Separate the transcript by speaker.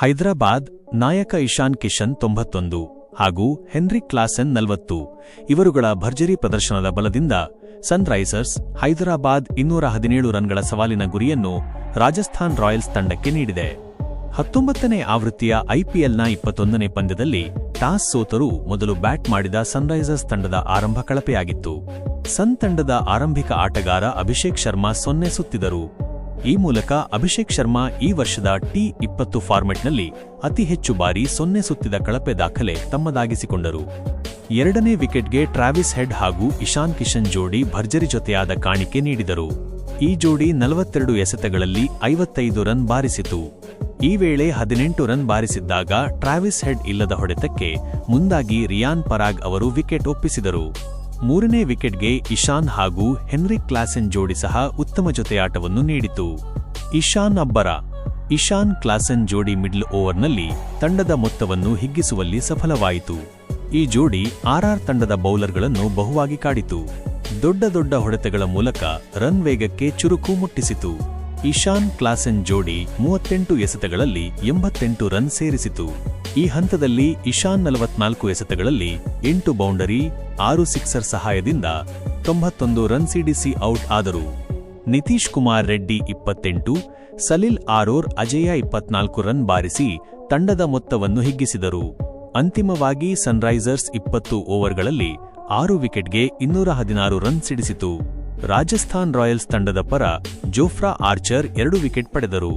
Speaker 1: ಹೈದರಾಬಾದ್ ನಾಯಕ ಇಶಾನ್ ಕಿಶನ್ 91 ಹಾಗೂ Heinrich Klaasen 40 ಇವರುಗಳ ಭರ್ಜರಿ ಪ್ರದರ್ಶನದ ಬಲದಿಂದ ಸನ್ರೈಸರ್ಸ್ ಹೈದರಾಬಾದ್ 217 ರನ್ಗಳ ಸವಾಲಿನ ಗುರಿಯನ್ನು ರಾಜಸ್ಥಾನ್ ರಾಯಲ್ಸ್ ತಂಡಕ್ಕೆ ನೀಡಿದೆ. 19ನೇ ಆವೃತ್ತಿಯ ಐಪಿಎಲ್ನ 21ನೇ ಪಂದ್ಯದಲ್ಲಿ ಟಾಸ್ ಸೋತರೂ ಮೊದಲು ಬ್ಯಾಟ್ ಮಾಡಿದ ಸನ್ರೈಸರ್ಸ್ ತಂಡದ ಆರಂಭ ಕಳಪೆಯಾಗಿತ್ತು. ಸನ್ ತಂಡದ ಆರಂಭಿಕ ಆಟಗಾರ ಅಭಿಷೇಕ್ ಶರ್ಮಾ 0 ಸುತ್ತಿದರು. ಈ ಮೂಲಕ ಅಭಿಷೇಕ್ ಶರ್ಮಾ ಈ ವರ್ಷದ ಟಿ20 ಫಾರ್ಮೆಟ್ನಲ್ಲಿ ಅತಿ ಹೆಚ್ಚು ಬಾರಿ 0 ಸುತ್ತಿದ ಕಳಪೆ ದಾಖಲೆ ತಮ್ಮದಾಗಿಸಿಕೊಂಡರು. ಎರಡನೇ ವಿಕೆಟ್ಗೆ ಟ್ರಾವಿಸ್ ಹೆಡ್ ಹಾಗೂ ಇಶಾನ್ ಕಿಶನ್ ಜೋಡಿ ಭರ್ಜರಿ ಜೊತೆಯಾದ ಕಾಣಿಕೆ ನೀಡಿದರು. ಈ ಜೋಡಿ 42 ಎಸೆತಗಳಲ್ಲಿ 55 ರನ್ ಬಾರಿಸಿತು. ಈ ವೇಳೆ 18 ರನ್ ಬಾರಿಸಿದ್ದಾಗ ಟ್ರಾವಿಸ್ ಹೆಡ್ ಇಲ್ಲದ ಹೊಡೆತಕ್ಕೆ ಮುಂದಾಗಿ ರಿಯಾನ್ ಪರಾಗ್ ಅವರು ವಿಕೆಟ್ ಒಪ್ಪಿಸಿದರು. ಮೂರನೇ ವಿಕೆಟ್ಗೆ ಇಶಾನ್ ಹಾಗೂ ಹೆನ್ರಿಕ್ ಕ್ಲಾಸೆನ್ ಜೋಡಿ ಸಹ ಉತ್ತಮ ಜೊತೆಯಾಟವನ್ನು ನೀಡಿತು. ಇಶಾನ್ ಕ್ಲಾಸೆನ್ ಜೋಡಿ ಮಿಡ್ಲ್ ಓವರ್ನಲ್ಲಿ ತಂಡದ ಮೊತ್ತವನ್ನು ಹಿಗ್ಗಿಸುವಲ್ಲಿ ಸಫಲವಾಯಿತು. ಈ ಜೋಡಿ ಆರ್ಆರ್ ತಂಡದ ಬೌಲರ್ಗಳನ್ನು ಬಹುವಾಗಿ ಕಾಡಿತು. ದೊಡ್ಡ ಹೊಡೆತಗಳ ಮೂಲಕ ರನ್ ವೇಗಕ್ಕೆ ಚುರುಕು ಮುಟ್ಟಿಸಿತು. ಇಶಾನ್ ಕ್ಲಾಸೆನ್ ಜೋಡಿ 38 ಎಸೆತಗಳಲ್ಲಿ 88 ರನ್ ಸೇರಿಸಿತು. ಈ ಹಂತದಲ್ಲಿ ಇಶಾನ್ 44 ಎಸೆತಗಳಲ್ಲಿ 8 ಬೌಂಡರಿ 6 ಸಿಕ್ಸರ್ ಸಹಾಯದಿಂದ 91 ರನ್ ಸಿಡಿಸಿ ಔಟ್ ಆದರು. ನಿತೀಶ್ ಕುಮಾರ್ ರೆಡ್ಡಿ 28, ಸಲಿಲ್ ಆರೋರ್ ಅಜೇಯ 24 ರನ್ ಬಾರಿಸಿ ತಂಡದ ಮೊತ್ತವನ್ನು ಹಿಗ್ಗಿಸಿದರು. ಅಂತಿಮವಾಗಿ ಸನ್ರೈಸರ್ಸ್ 20 ಓವರ್ಗಳಲ್ಲಿ 6 ವಿಕೆಟ್ಗೆ 216 ರನ್ ಸಿಡಿಸಿತು. ರಾಜಸ್ಥಾನ್ ರಾಯಲ್ಸ್ ತಂಡದ ಪರ ಜೋಫ್ರಾ ಆರ್ಚರ್ 2 ವಿಕೆಟ್ ಪಡೆದರು.